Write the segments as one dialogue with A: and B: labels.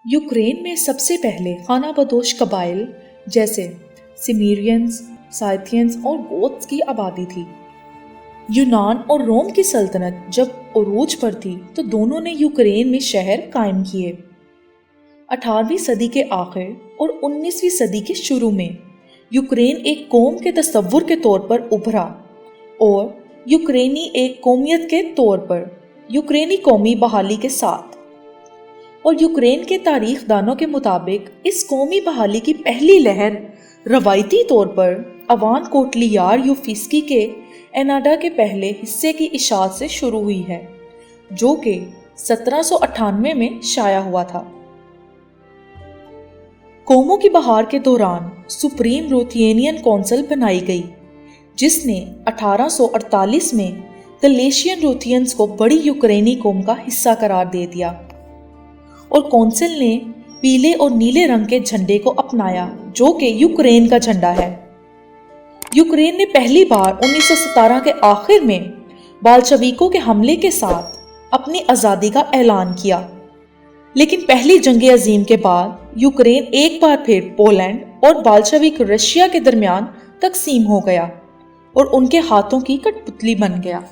A: Ukraine में सबसे पहले खाना बदोश कबाइल जैसे सिमीरियंस, साइथियंस और गोथ्स की आबादी थी। यूनान और रोम की सल्तनत जब उरूज पर थी तो दोनों ने यूक्रेन में शहर कायम किए। 18वीं सदी के आखिर और 19वीं सदी के शुरू में यूक्रेन एक कौम के तस्वुर के तौर पर उभरा और यूक्रेनी एक कौमियत के तौर पर यूक्रेनी कौमी बहाली के साथ। और यूक्रेन के तारीख दानों के मुताबिक इस कौमी बहाली की पहली लहर रवायती तौर पर अवान कोटलियार यूफिस्की के एनाडा के पहले हिस्से की इशात से शुरू हुई है, जो कि 1798 में शाया हुआ था। कौमों की बहार के दौरान सुप्रीम रोथियनियन कौंसिल बनाई गई, जिसने 1848 में गलेशियन रोथियंस को बड़ी यूक्रेनी कौम का हिस्सा करार दे दिया और कौंसिल ने पीले और नीले रंग के झंडे को अपनाया, जो कि यूक्रेन का झंडा है। यूक्रेन ने पहली बार 1917 के आखिर में बाल्शविकों के हमले के साथ अपनी आज़ादी का ऐलान किया, लेकिन पहली जंग अजीम के बाद यूक्रेन एक बार फिर पोलैंड और बाल्शविक रशिया के दरमियान तकसीम हो गया और उनके हाथों की कठपुतली बन गया।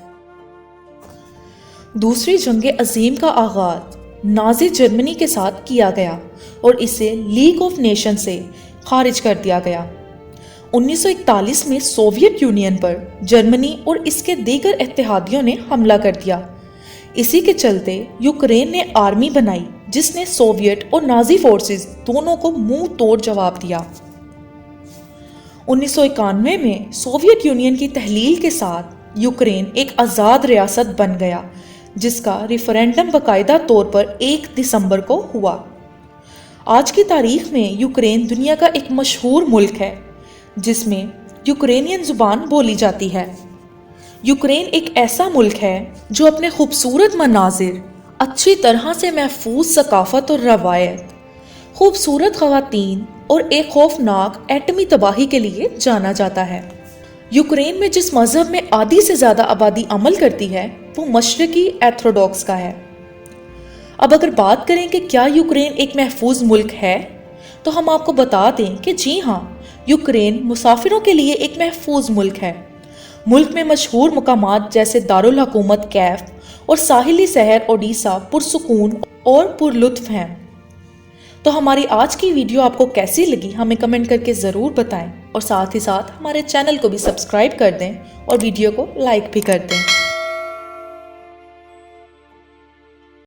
A: दूसरी जंग अजीम का आगाज नाजी जर्मनी के साथ किया गया और इसे लीग ऑफ नेशन से खारिज कर दिया गया। 1941 में सोवियत यूनियन पर जर्मनी और इसके दीगर इत्तेहादियों ने हमला कर दिया। इसी के चलते यूक्रेन ने आर्मी बनाई, जिसने सोवियत और नाजी फोर्सेस दोनों को मुंह तोड़ जवाब दिया। 1991 में सोवियत यूनियन की तहलील के साथ यूक्रेन एक आज़ाद रियासत बन गया, जिसका रेफरेंडम बाकायदा तौर पर 1 दिसंबर को हुआ। आज की तारीख में यूक्रेन दुनिया का एक मशहूर मुल्क है, जिसमें यूक्रेनियन जुबान बोली जाती है। यूक्रेन एक ऐसा मुल्क है जो अपने खूबसूरत मनाजिर, अच्छी तरह से महफूज सकाफत और रवायत, खूबसूरत ख़वातीन और एक खौफनाक एटमी तबाही के लिए जाना जाता है। यूक्रेन में जिस मज़हब में आधी से ज़्यादा आबादी अमल करती है वो मशरकी ऑर्थोडॉक्स का है। अब अगर बात करें कि क्या यूक्रेन एक महफूज मुल्क है, तो हम आपको बता दें कि जी हाँ, यूक्रेन मुसाफिरों के लिए एक महफूज मुल्क है। मुल्क में मशहूर मकामात जैसे दारुल हुकूमत कैफ और साहिली शहर ओडिशा पुरसुकून और पुरलुत्फ हैं। तो हमारी आज की वीडियो आपको कैसी लगी हमें कमेंट करके ज़रूर बताएं और साथ ही साथ हमारे चैनल को भी सब्सक्राइब कर दें और वीडियो को लाइक भी कर दें।